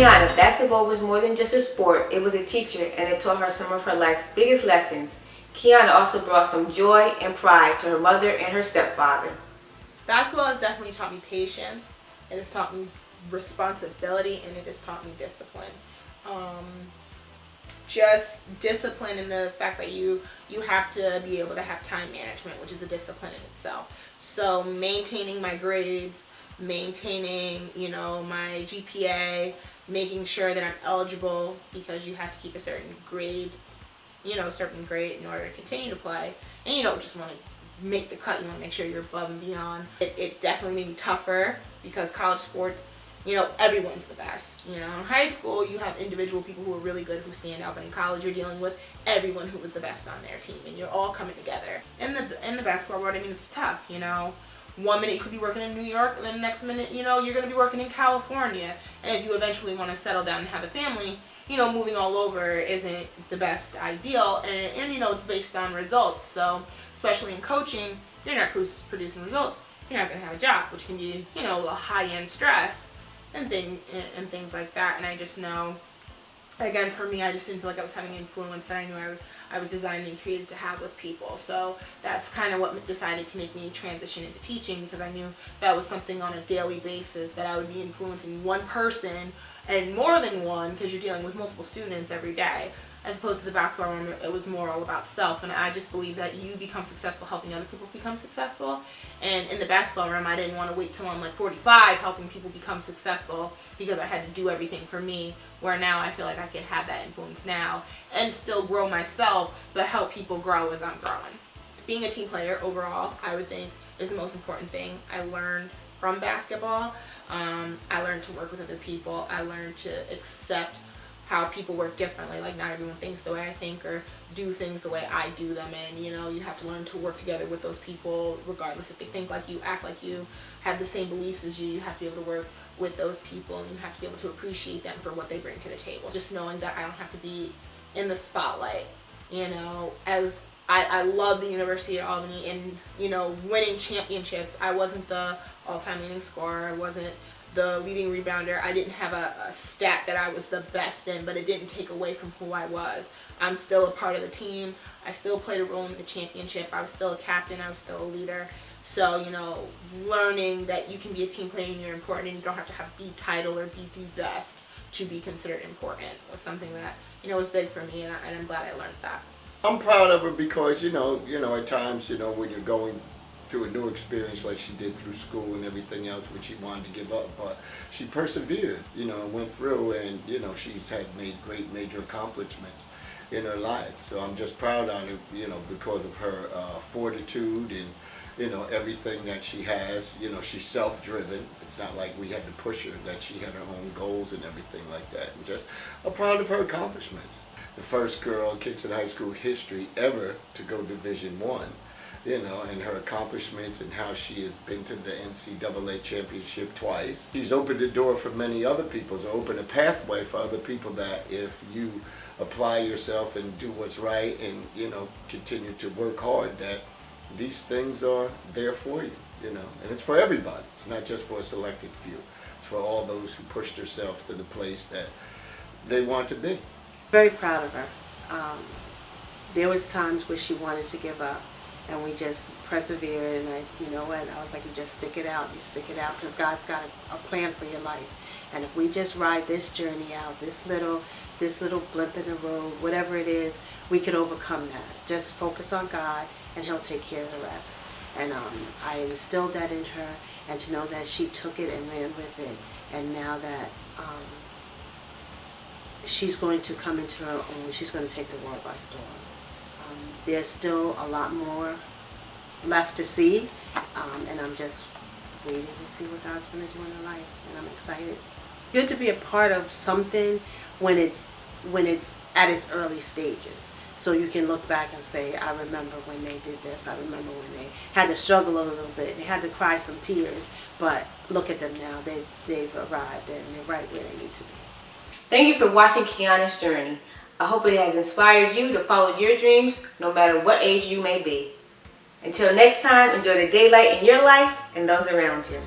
Kiana, basketball was more than just a sport. It was a teacher, and it taught her some of her life's biggest lessons. Kiana also brought some joy and pride to her mother and her stepfather. Basketball has definitely taught me patience. It has taught me responsibility, and it has taught me discipline. Just discipline in the fact that you have to be able to have time management, which is a discipline in itself. So maintaining my grades, maintaining, my GPA, making sure that I'm eligible, because you have to keep a certain grade in order to continue to play. And you don't just want to make the cut, you want to make sure you're above and beyond. It definitely made me tougher, because college sports, everyone's the best. In high school, you have individual people who are really good who stand out, but in college, you're dealing with everyone who was the best on their team, and you're all coming together. In the basketball world, it's tough. 1 minute you could be working in New York, and then the next minute, you're going to be working in California. And if you eventually want to settle down and have a family, moving all over isn't the best ideal, and it's based on results. So, especially in coaching, you're not producing results, you're not going to have a job, which can be, a high-end stress and things like that. And I just know, again, for me, I just didn't feel like I was having an influence that I knew I was designed and created to have with people. So that's kind of what decided to make me transition into teaching, because I knew that was something on a daily basis that I would be influencing one person, and more than one, because you're dealing with multiple students every day. As opposed to the basketball room, it was more all about self. And I just believe that you become successful helping other people become successful. And in the basketball room, I didn't want to wait till I'm like 45 helping people become successful, because I had to do everything for me. Where now I feel like I can have that influence now and still grow myself, but help people grow as I'm growing. Being a team player overall, I would think, is the most important thing I learned from basketball. I learned to work with other people. I learned to accept how people work differently. Like, not everyone thinks the way I think or do things the way I do them, and you have to learn to work together with those people regardless if they think like you, act like you, have the same beliefs as you. You have to be able to work with those people, and you have to be able to appreciate them for what they bring to the table. Just knowing that I don't have to be in the spotlight, as I love the University of Albany, and winning championships. I wasn't the all-time leading scorer, I wasn't the leading rebounder, I didn't have a stat that I was the best in, but it didn't take away from who I was. I'm still a part of the team. I still played a role in the championship. I was still a captain. I was still a leader. So, learning that you can be a team player and you're important, and you don't have to have the title or be the best to be considered important, was something that, was big for me, and I'm glad I learned that. I'm proud of her because, at times, when you're going through a new experience like she did through school and everything else, which she wanted to give up, but she persevered, and went through, and, she's had made great major accomplishments in her life. So I'm just proud of her, because of her fortitude and, everything that she has. She's self-driven. It's not like we had to push her, that she had her own goals and everything like that. And just, I'm proud of her accomplishments. The first girl in Kingston High School history ever to go Division I. And her accomplishments and how she has been to the NCAA championship twice. She's opened the door for many other people, so opened a pathway for other people that if you apply yourself and do what's right and, continue to work hard, that these things are there for you, and it's for everybody. It's not just for a selected few. It's for all those who pushed themselves to the place that they want to be. Very proud of her. There was times where she wanted to give up, and we just persevered, and I was like, you just stick it out, because God's got a plan for your life. And if we just ride this journey out, this little blip in the road, whatever it is, we could overcome that. Just focus on God, and He'll take care of the rest. And I instilled that in her, and to know that she took it and ran with it. And now that she's going to come into her own, she's going to take the world by storm. There's still a lot more left to see, and I'm just waiting to see what God's going to do in her life, and I'm excited. Good to be a part of something when it's at its early stages, so you can look back and say, I remember when they did this, I remember when they had to struggle a little bit, they had to cry some tears, but look at them now, they've arrived and they're right where they need to be. Thank you for watching Kiana's journey. I hope it has inspired you to follow your dreams, no matter what age you may be. Until next time, enjoy the daylight in your life and those around you.